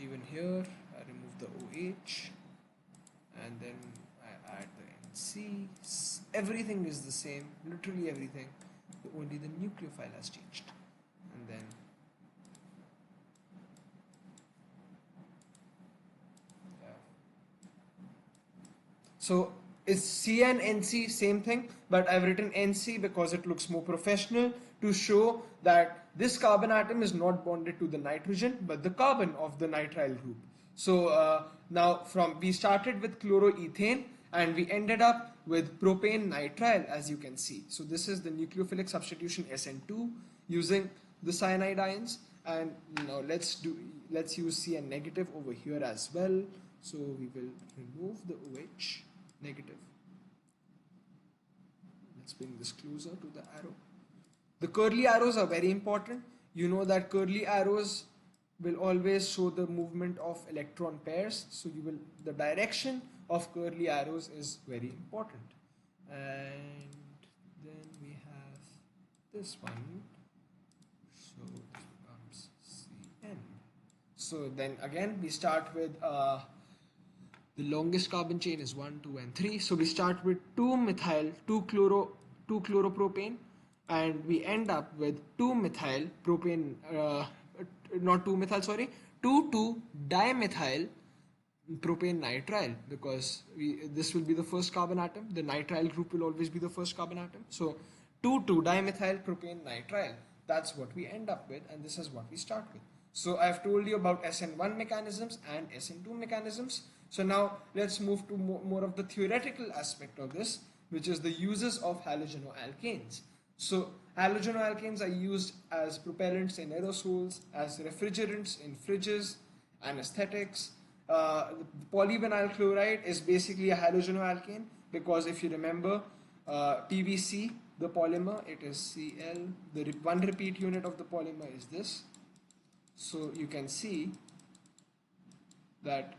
even here I remove the OH, and then I add the NC. Everything is the same, literally everything. Only the nucleophile has changed. And then so is C and NC same thing, but I've written NC because it looks more professional to show that this carbon atom is not bonded to the nitrogen but the carbon of the nitrile group. So now we started with chloroethane and we ended up with propane nitrile, as you can see. So this is the nucleophilic substitution SN2 using the cyanide ions, and now let's use Cn negative over here as well. So we will remove the OH negative. Let's bring this closer to the arrow. The curly arrows are very important. You know that curly arrows will always show the movement of electron pairs. So the direction of curly arrows is very important. And then we have this one. So this becomes Cn. So then again we start with the longest carbon chain is 1, 2, and 3. So we start with 2-chloropropane, and we end up with 2-methyl propane, not 2-methyl, sorry, 2,2-dimethyl propane nitrile, because this will be the first carbon atom. The nitrile group will always be the first carbon atom. So 2,2-dimethyl propane nitrile. That's what we end up with, and this is what we start with. So I've told you about SN1 mechanisms and SN2 mechanisms. So now let's move to more of the theoretical aspect of this, which is the uses of halogenoalkanes. So halogenoalkanes are used as propellants in aerosols, as refrigerants in fridges, anesthetics. The polyvinyl chloride is basically a halogenoalkane because if you remember PVC, the polymer, it is Cl. The one repeat unit of the polymer is this. So you can see that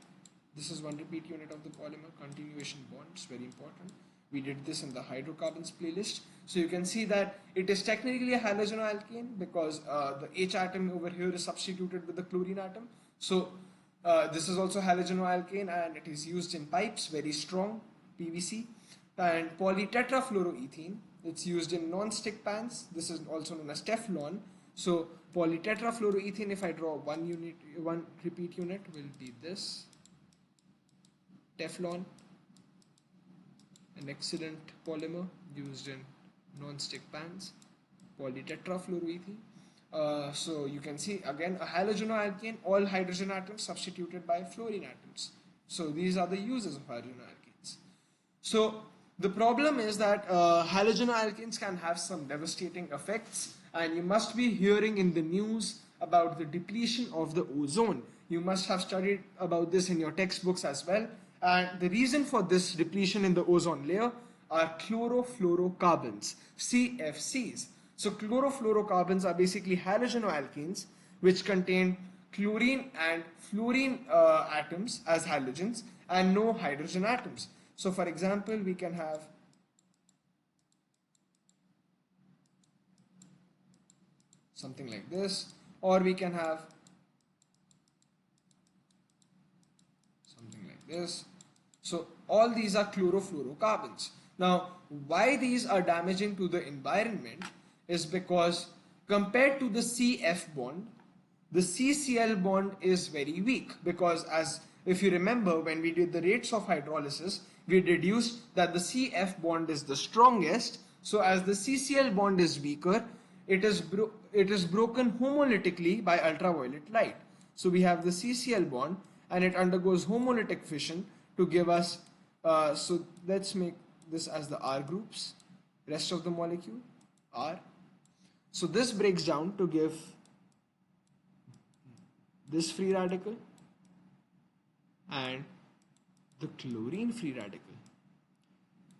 this is one repeat unit of the polymer. Continuation bonds, very important. We did this in the hydrocarbons playlist. So you can see that it is technically a halogenoalkane because the H atom over here is substituted with the chlorine atom. So this is also halogenoalkane and it is used in pipes, very strong, PVC. And polytetrafluoroethene, it's used in non-stick pans. This is also known as Teflon. So polytetrafluoroethene, if I draw one repeat unit, will be this. Teflon, an excellent polymer used in non-stick pans. Polytetrafluoroethene. So you can see again a halogenoalkane, all hydrogen atoms substituted by fluorine atoms. So these are the uses of halogenoalkanes. So the problem is that halogenoalkanes can have some devastating effects, and you must be hearing in the news about the depletion of the ozone. You must have studied about this in your textbooks as well. And the reason for this depletion in the ozone layer are chlorofluorocarbons, CFCs. So chlorofluorocarbons are basically halogenoalkanes which contain chlorine and fluorine atoms as halogens and no hydrogen atoms. So for example, we can have something like this, or we can have something like this. So all these are chlorofluorocarbons. Now, why these are damaging to the environment is because compared to the CF bond, the CCl bond is very weak, because as if you remember when we did the rates of hydrolysis, we deduced that the CF bond is the strongest. So as the CCl bond is weaker, it is broken homolytically by ultraviolet light. So we have the CCl bond and it undergoes homolytic fission to give us, so let's make this as the R groups, rest of the molecule, R. So this breaks down to give this free radical and the chlorine free radical.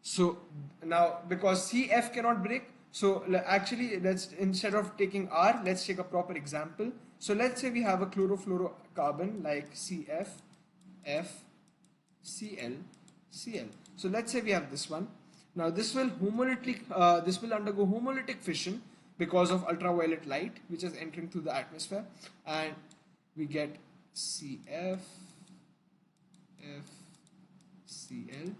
So now because CF cannot break, so actually let's, instead of taking R, let's take a proper example. So let's say we have a chlorofluorocarbon like CF, F, Cl, Cl. So let's say we have this one. Now this will undergo homolytic fission because of ultraviolet light which is entering through the atmosphere, and we get CF FCl